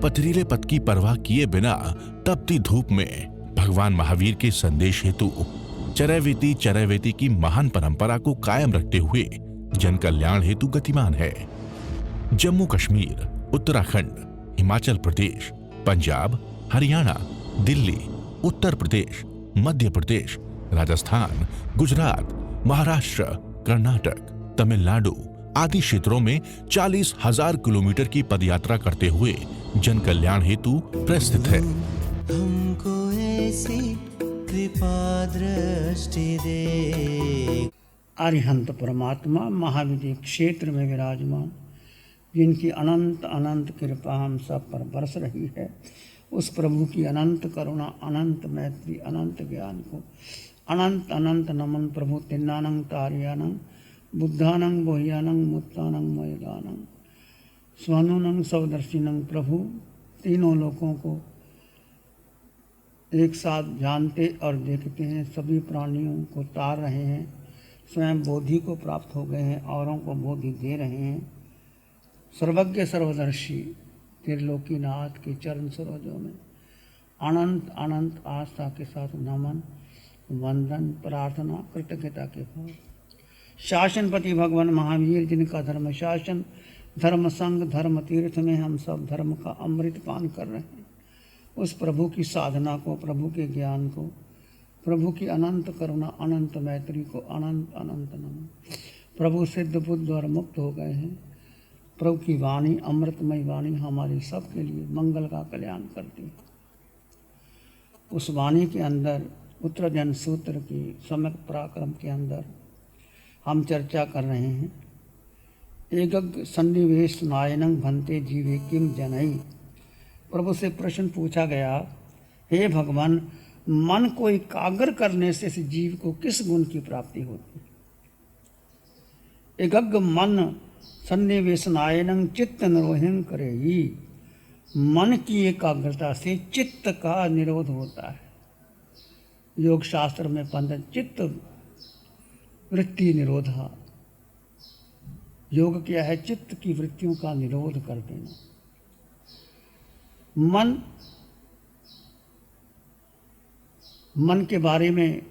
पथरीले पथ की परवाह किए बिना तपती धूप में भगवान महावीर के संदेश हेतु चरैवेति चरैवेति की महान परंपरा को कायम रखते हुए जन कल्याण हेतु गतिमान है। जम्मू कश्मीर, उत्तराखंड, हिमाचल प्रदेश, पंजाब, हरियाणा, दिल्ली, उत्तर प्रदेश, मध्य प्रदेश, राजस्थान, गुजरात, महाराष्ट्र, कर्नाटक, तमिलनाडु आदि क्षेत्रों में 40,000 किलोमीटर की पदयात्रा करते हुए जन कल्याण हेतु प्रस्थित है। हमको ऐसी कृपा दृष्टि दे। अरिहंत परमात्मा महाविधि क्षेत्र में विराजमान, जिनकी अनंत अनंत कृपा हम सब पर बरस रही है, उस प्रभु की अनंत करुणा, अनंत मैत्री, अनंत ज्ञान को अनंत अनंत नमन। प्रभु तिन्नानंग तारियानंग बुद्धानंग बोहियानंग मुत्तानंग मयदानंग स्वानुनंग सवदर्शिनंग। प्रभु तीनों लोकों को एक साथ जानते और देखते हैं, सभी प्राणियों को तार रहे हैं, स्वयं बोधि को प्राप्त हो गए हैं, औरों को बोधि दे रहे हैं। सर्वज्ञ सर्वदर्शी त्रिलोकीनाथ के चरण सरोजों में अनंत अनंत आस्था के साथ नमन, वंदन, प्रार्थना, कृतज्ञता के भाव। शासनपति भगवान महावीर, जिनका धर्म शासन, धर्म संग, धर्म तीर्थ में हम सब धर्म का अमृत पान कर रहे हैं, उस प्रभु की साधना को, प्रभु के ज्ञान को, प्रभु की अनंत करुणा, अनंत मैत्री को अनंत अनंत नमन। प्रभु सिद्ध बुद्ध और मुक्त हो गए हैं। प्रभु की वाणी, अमृतमय वाणी हमारी सबके लिए मंगल का कल्याण करती है। उस वाणी के अंदर उत्तरजन सूत्र की सम्यक पराक्रम के अंदर हम चर्चा कर रहे हैं। एकग सन्निवेश नायनं भन्ते जीवे किम जनई। प्रभु से प्रश्न पूछा गया, हे भगवान, मन को एकाग्र करने से इस जीव को किस गुण की प्राप्ति होती है? एकग मन सन्निवेशनायनं चित्त निरोधन करेगी। मन की एकाग्रता से चित्त का निरोध होता है। योग शास्त्र में पंडित चित्त वृत्ति निरोधा। योग क्या है? चित्त की वृत्तियों का निरोध कर देना। मन के बारे में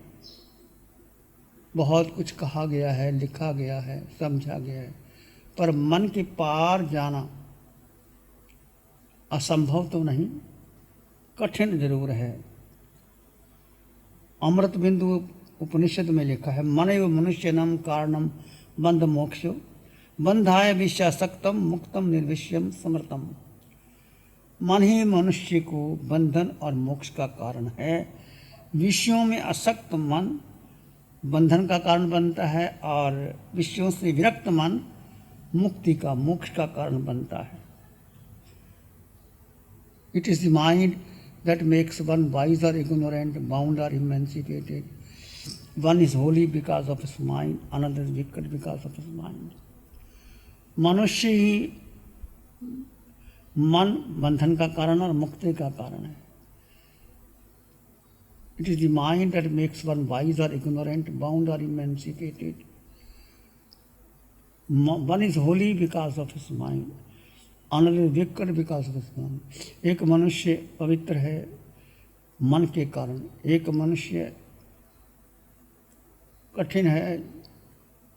बहुत कुछ कहा गया है, लिखा गया है, समझा गया है, पर मन के पार जाना असंभव तो नहीं, कठिन जरूर है। अमृत बिंदु उपनिषद में लिखा है, मनैव मनुष्यनम कारणम बंध मोक्षो बंधाय विषयासक्तम मुक्तम निर्विषयम समर्थम। मन ही मनुष्य को बंधन और मोक्ष का कारण है। विषयों में आसक्त मन बंधन का कारण बनता है और विषयों से विरक्त मन मुक्ति का, मोक्ष का कारण बनता है। It is the mind that makes one wise or ignorant, bound or emancipated. One is holy because of his mind, another is wicked because of his mind. मनुष्य ही मन बंधन का कारण और मुक्ति का कारण है। It is the mind that makes one wise or ignorant, bound or emancipated. One is holy because of his mind, another is wicked because of his mind. एक मनुष्य पवित्र है मन के कारण, एक मनुष्य कठिन है,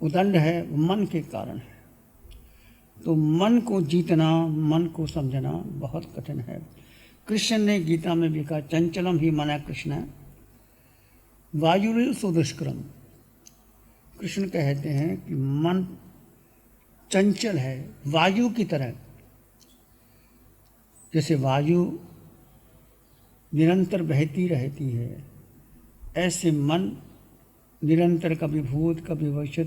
उदंड है, मन के कारण है। तो मन को जीतना, मन को समझना बहुत कठिन है। कृष्ण ने गीता में भी कहा, चंचलम ही मना कृष्ण वायुरिव सुदुष्करम। कृष्ण कहते हैं कि मन चंचल है, वायु की तरह। जैसे वायु निरंतर बहती रहती है, ऐसे मन निरंतर कभी भूत कभी भविष्य।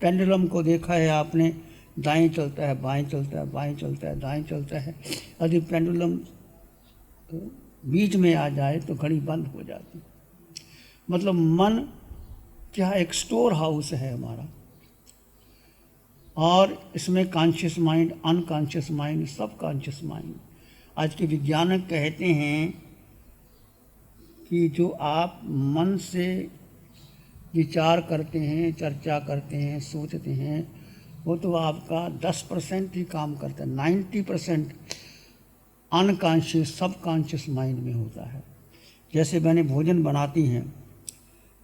पेंडुलम को देखा है आपने, दाएं चलता है, बाएं चलता है, बाएं चलता है, दाएं चलता है। यदि पेंडुलम बीच में आ जाए तो घड़ी बंद हो जाती। मतलब मन क्या एक स्टोर हाउस है हमारा, और इसमें कॉन्शियस माइंड, अनकॉन्शियस माइंड, सब कॉन्शियस माइंड। आज के वैज्ञानिक कहते हैं कि जो आप मन से विचार करते हैं, चर्चा करते हैं, सोचते हैं, वो तो आपका 10% ही काम करता है। 90% अनकॉन्शियस सबकॉन्शियस माइंड में होता है। जैसे मैंने भोजन बनाती हैं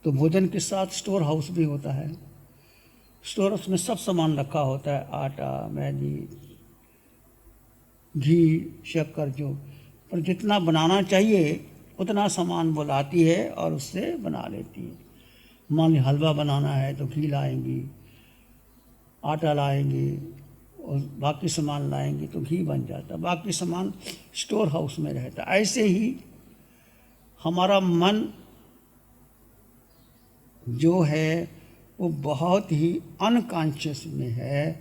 तो भोजन के साथ स्टोर हाउस भी होता है। स्टोर हाउस में सब सामान रखा होता है, आटा, मैदी, घी, शक्कर, जो पर जितना बनाना चाहिए उतना सामान वो लाती है और उससे बना लेती है। मान ली हलवा बनाना है तो घी लाएंगी, आटा लाएंगी और बाकी सामान लाएंगी तो घी बन जाता है, बाकी सामान स्टोर हाउस में रहता है। ऐसे ही हमारा मन जो है वो बहुत ही अनकॉन्शियस में है,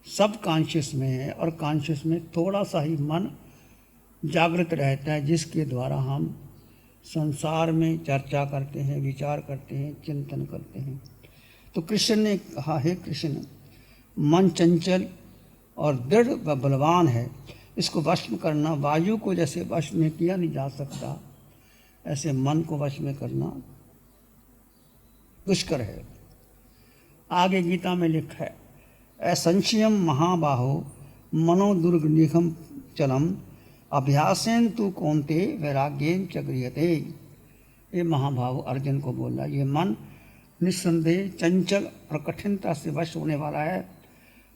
सब कॉन्शियस में है, और कॉन्शियस में थोड़ा सा ही मन जागृत रहता है, जिसके द्वारा हम संसार में चर्चा करते हैं, विचार करते हैं, चिंतन करते हैं। तो कृष्ण ने कहा, हे कृष्ण, मन चंचल और दृढ़ व बलवान है, इसको वश में करना वायु को जैसे वश में किया नहीं जा सकता, ऐसे मन को वश में करना दुष्कर है। आगे गीता में लिखा है, असंशयम महाबाहो मनो दुर्गनिघम चलम अभ्यासेन तु कौन्ते वैराग्येन च गृह्यते। ये महाभाव अर्जुन को बोला, ये मन निस्संदेह चंचल और कठिनता से वश होने वाला है,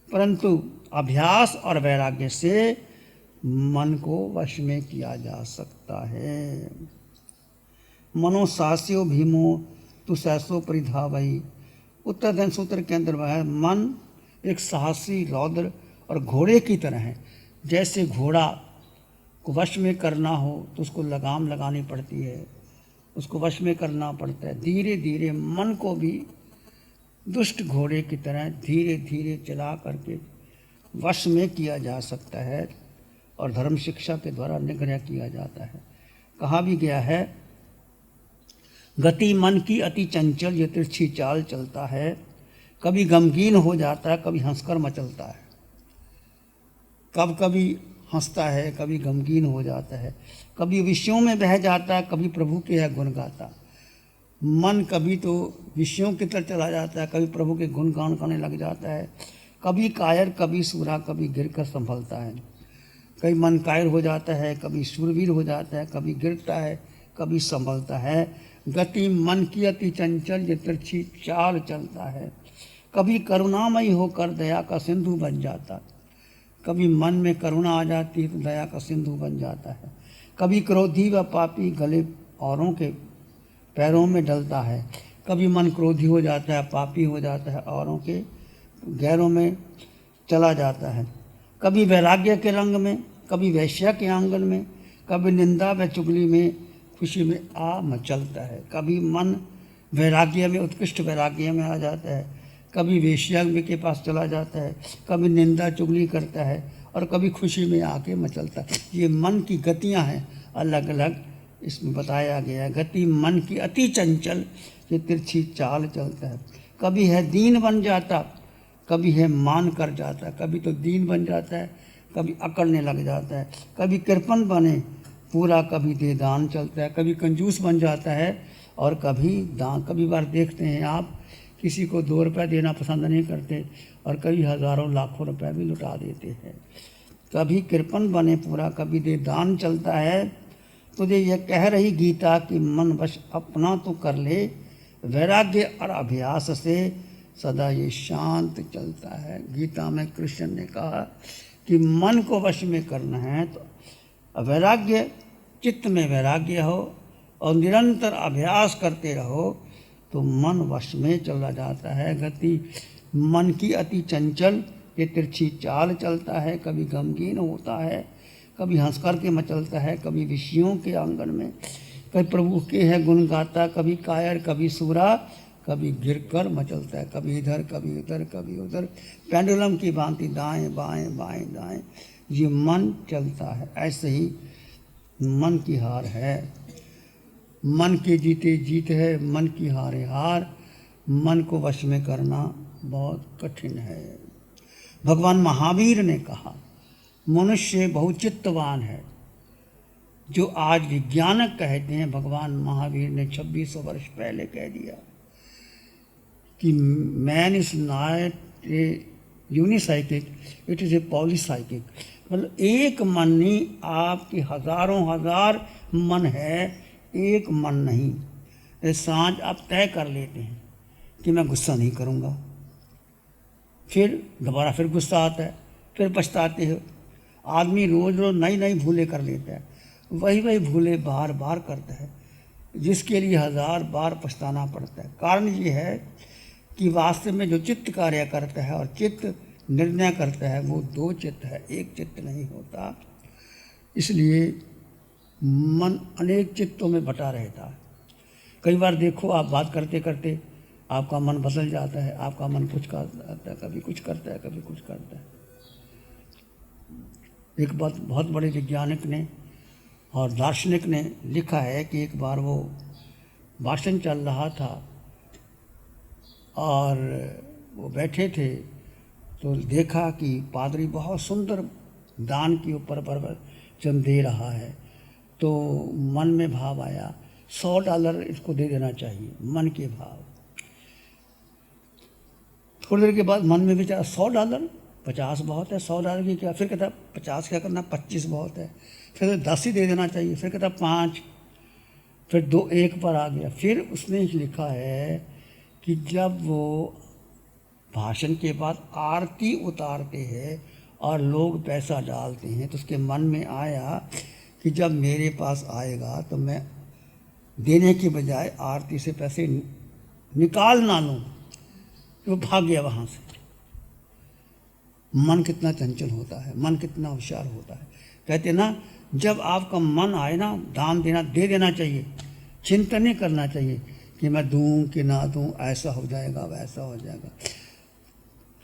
परंतु अभ्यास और वैराग्य से मन को वश में किया जा सकता है। मनो सास्यो भीमो तु सहसो परिधावई। उत्तर धन सूत्र के अंदर वह मन एक साहसी रौद्र और घोड़े की तरह है। जैसे घोड़ा को वश में करना हो तो उसको लगाम लगानी पड़ती है, उसको वश में करना पड़ता है। धीरे धीरे मन को भी दुष्ट घोड़े की तरह धीरे धीरे चला करके वश में किया जा सकता है और धर्म शिक्षा के द्वारा निग्रह किया जाता है। कहा भी गया है, गति मन की अति चंचल ये तिरछी चाल चलता है, कभी गमगीन हो जाता है, कभी हंसकर मचलता है। कभी हंसता है, कभी गमगीन हो जाता है, कभी विषयों में बह जाता है, कभी प्रभु के है गुण गाता। मन कभी तो विषयों की तरफ चला जाता है, कभी प्रभु के गुणगान करने लग जाता है, कभी कायर, कभी सूरा, कभी गिरकर संभलता है। कभी मन कायर हो जाता है, कभी शूरवीर हो जाता है, कभी गिरता है, कभी संभलता है। गति मन की अति चंचल ये तिरछी चाल चलता है, कभी करुणामयी होकर दया का सिंधु बन जाता। कभी मन में करुणा आ जाती है तो दया का सिंधु बन जाता है। कभी क्रोधी व पापी गले औरों के पैरों में डलता है। कभी मन क्रोधी हो जाता है, पापी हो जाता है, औरों के गैरों में चला जाता है। कभी वैराग्य के रंग में, कभी वैश्या के आंगन में, कभी निंदा व चुगली में खुशी में आ मचलता है। कभी मन वैराग्य में, उत्कृष्ट वैराग्य में आ जाता है, कभी वेश्या के पास चला जाता है, कभी निंदा चुगली करता है और कभी खुशी में आके मचलता है। ये मन की गतियाँ हैं, अलग अलग इसमें बताया गया है। गति मन की अति चंचल ये तिरछी चाल चलता है। कभी है दीन बन जाता, कभी है मान कर जाता। कभी तो दीन बन जाता है, कभी अकड़ने लग जाता है। कभी कृपण बने पूरा, कभी दे दान चलता है। कभी कंजूस बन जाता है और कभी दान। कभी बार देखते हैं आप, किसी को 2 रुपये देना पसंद नहीं करते और कभी हज़ारों लाखों रुपए भी लुटा देते हैं। कभी कृपण बने पूरा, कभी दे दान चलता है। तुझे यह कह रही गीता कि मन वश अपना तो कर ले, वैराग्य और अभ्यास से सदा ये शांत चलता है। गीता में कृष्ण ने कहा कि मन को वश में करना है तो वैराग्य, चित्त में वैराग्य हो और निरंतर अभ्यास करते रहो तो मन वश में चला जाता है। गति मन की अति चंचल ये तिरछी चाल चलता है, कभी गमगीन होता है, कभी हंस कर के मचलता है, कभी विषयों के आंगन में, कभी प्रभु के है गुण गाता, कभी कायर, कभी सूरा, कभी गिर कर मचलता है, कभी इधर, कभी उधर, कभी उधर, पेंडुलम की भांति दाएं बाएं बाएं दाएं ये मन चलता है। ऐसे ही मन की हार है। मन के जीते जीत है, मन की हारे हार। मन को वश में करना बहुत कठिन है। भगवान महावीर ने कहा, मनुष्य बहुचित्तवान है। जो आज विज्ञानक कहते हैं, भगवान महावीर ने 2600 वर्ष पहले कह दिया कि man is not a unipsychic, it is a polypsychic. मतलब एक मन नहीं, आपके हजारों हजार मन है, एक मन नहीं। जैसे सांझ आप तय कर लेते हैं कि मैं गुस्सा नहीं करूँगा, फिर दोबारा फिर गुस्सा आता है, फिर पछताते हो। आदमी रोज़ रोज़ नई नई भूलें कर लेता है, वही वही भूलें बार बार करता है, जिसके लिए हजार बार पछताना पड़ता है। कारण ये है कि वास्तव में जो चित्त कार्य करता है और चित्त निर्णय करता है वो दो चित्त है, एक चित्त नहीं होता। इसलिए मन अनेक चित्तों में बटा रहता है। कई बार देखो, आप बात करते करते आपका मन बदल जाता है, आपका मन कुछ करता है, कभी कुछ करता है, कभी कुछ करता है। एक बात बहुत बड़े वैज्ञानिक ने और दार्शनिक ने लिखा है कि एक बार वो भाषण चल रहा था और वो बैठे थे, तो देखा कि पादरी बहुत सुंदर दान के ऊपर प्रवचन दे रहा है। तो मन में भाव आया, $100 इसको दे देना चाहिए, मन के भाव। थोड़ी देर के बाद मन में विचार, $100, 50 बहुत है, $100 की क्या। फिर कहता 50 क्या करना, 25 बहुत है। फिर 10 ही दे देना चाहिए। फिर कहता 5, फिर 2, 1 पर आ गया। फिर उसने लिखा है कि जब वो भाषण के बाद आरती उतारते हैं और लोग पैसा डालते हैं, तो उसके मन में आया कि जब मेरे पास आएगा तो मैं देने के बजाय आरती से पैसे निकाल ना लूँ। वो भाग गया वहाँ से। मन कितना चंचल होता है, मन कितना होशियार होता है। कहते ना, जब आपका मन आए ना, दान देना दे देना चाहिए, चिंतन नहीं करना चाहिए कि मैं दूं कि ना दूं, ऐसा हो जाएगा वैसा हो जाएगा।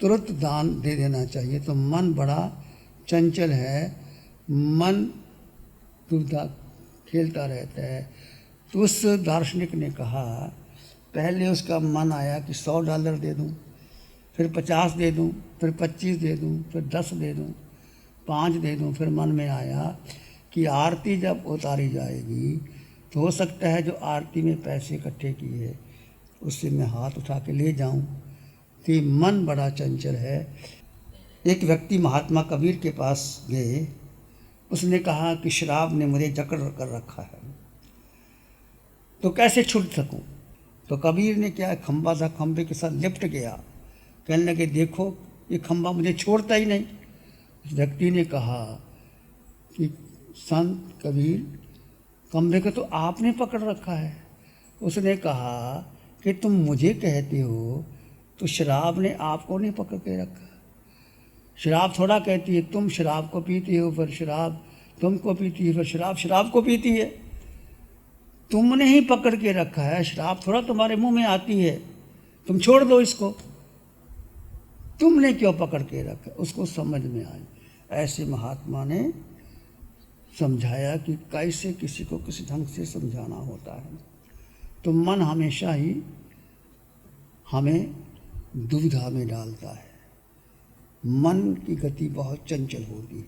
तुरंत दान दे देना चाहिए। तो मन बड़ा चंचल है, मन दुविधा खेलता रहता है। तो उस दार्शनिक ने कहा, पहले उसका मन आया कि $100 दे दूं, फिर 50 दे दूं, फिर 25 दे दूं, फिर 10 दे दूं, 5 दे दूं। फिर मन में आया कि आरती जब उतारी जाएगी तो हो सकता है जो आरती में पैसे इकट्ठे किए उससे मैं हाथ उठा के ले जाऊं। तो ये मन बड़ा चंचल है। एक व्यक्ति महात्मा कबीर के पास गए, उसने कहा कि शराब ने मुझे जकड़ कर रखा है, तो कैसे छूट सकूं। तो कबीर ने क्या, खंबा था, खंबे के साथ लिपट गया। कहने लगे, देखो ये खंबा मुझे छोड़ता ही नहीं। उस व्यक्ति ने कहा कि संत कबीर, खंबे को तो आपने पकड़ रखा है। उसने कहा कि तुम मुझे कहते हो, तो शराब ने आपको नहीं पकड़ के रखा। शराब थोड़ा कहती है तुम शराब को पीती हो, फिर शराब तुमको पीती है, फिर शराब शराब को पीती है। तुमने ही पकड़ के रखा है, शराब थोड़ा तुम्हारे मुंह में आती है। तुम छोड़ दो इसको, तुमने क्यों पकड़ के रखा। उसको समझ में आया। ऐसे महात्मा ने समझाया कि कैसे किसी को किसी ढंग से समझाना होता है। तो मन हमेशा ही हमें दुविधा में डालता है। मन की गति बहुत चंचल होती है।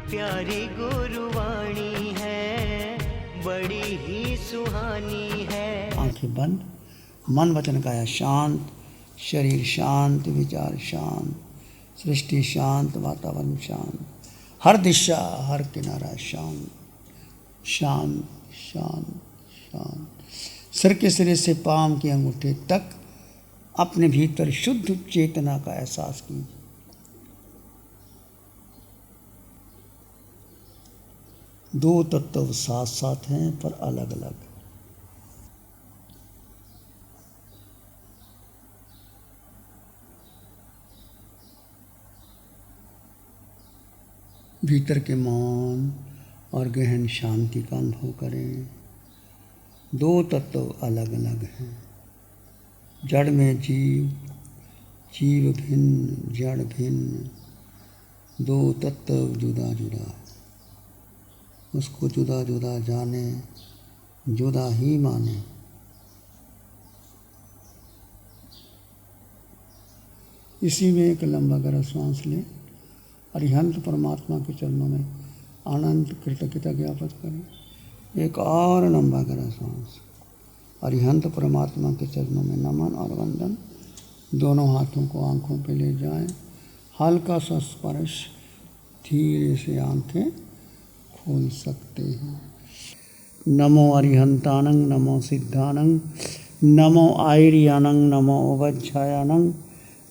प्यारी गुरुवाणी है, बड़ी ही सुहानी है। आंखें बंद, मन वचन काया शांत, शरीर शांत, विचार शांत, सृष्टि शांत, वातावरण शांत, हर दिशा हर किनारा शांत, शांत शांत शांत। सिर के सिरे से पांव के अंगूठे तक अपने भीतर शुद्ध चेतना का एहसास कीजिए। दो तत्व साथ साथ हैं पर अलग अलग। भीतर के मौन और गहन शांति का अनुभव करें। दो तत्व अलग अलग हैं। जड़ में जीव, जीव भिन्न, जड़ भिन्न, दो तत्व जुदा जुदा। उसको जुदा जुदा जाने, जुदा ही माने। इसी में एक लंबा गहरा श्वास लें। अरिहंत परमात्मा के चरणों में अनंत कृतज्ञता ज्ञापित करें। एक और लंबा गहरा सांस। अरिहंत परमात्मा के चरणों में नमन और वंदन। दोनों हाथों को आंखों पे ले जाएं। हल्का सा स्पर्श धीरे से आंखें खोल सकते हैं। नमो अरिहंतानंग, नमो सिद्धानंग, नमो आयर्यानंग, नमो उवज्झायानंग,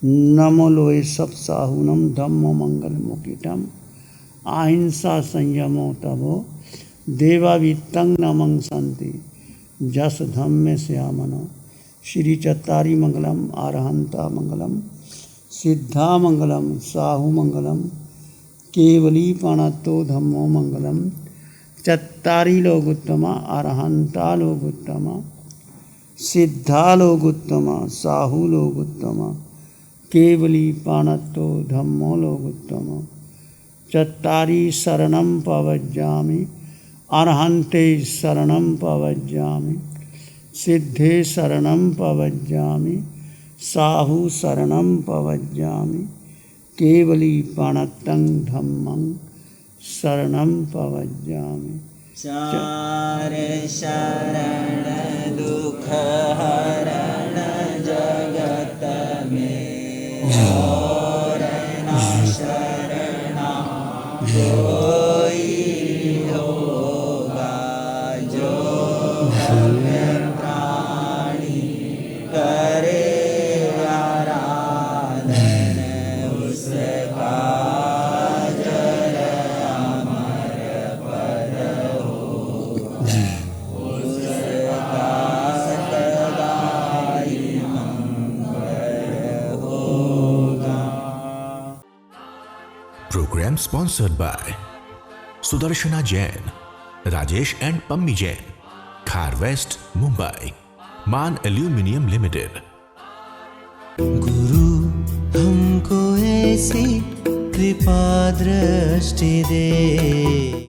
नमो लोए सप्साहुनम, धम्मो मंगल मुकिटम, अहिंसा संयमो तभो, देवावित्तं नमं संति, जस धम्मे श्यामनो। श्री चत्तारी मंगलम, आरहंता मंगलम, सिद्धा मंगलम, साहु मंगलम, केवली पाणत्तो धम्मो मंगलम। चत्तारी लोगुत्तमा, अरहंता लोगुत्तमा, सिद्धा लोगुत्तमा, साहु लोगुत्तमा, केवली पाणत्तो धम्मो लोगुत्तमा। चत्तारी शरणं पवज्जामि, अरहन्ते शरणं पवज्जामि, सिद्धे शरणं पवज्जामि, साहु शरणं पवज्जामि, केवली पाणत्तं धम्मं शरणं पवज्जामि। चार शरण दुख हरण जगत में, और न शरणा कोई होगा, जो भव्य प्राणी करे आराधन उसका। Program sponsored by Sudarshana Jain, Rajesh and Pammi Jain, Khar West, Mumbai, Man Aluminium Limited. गुरु हमको ऐसी कृपा दृष्टि दे।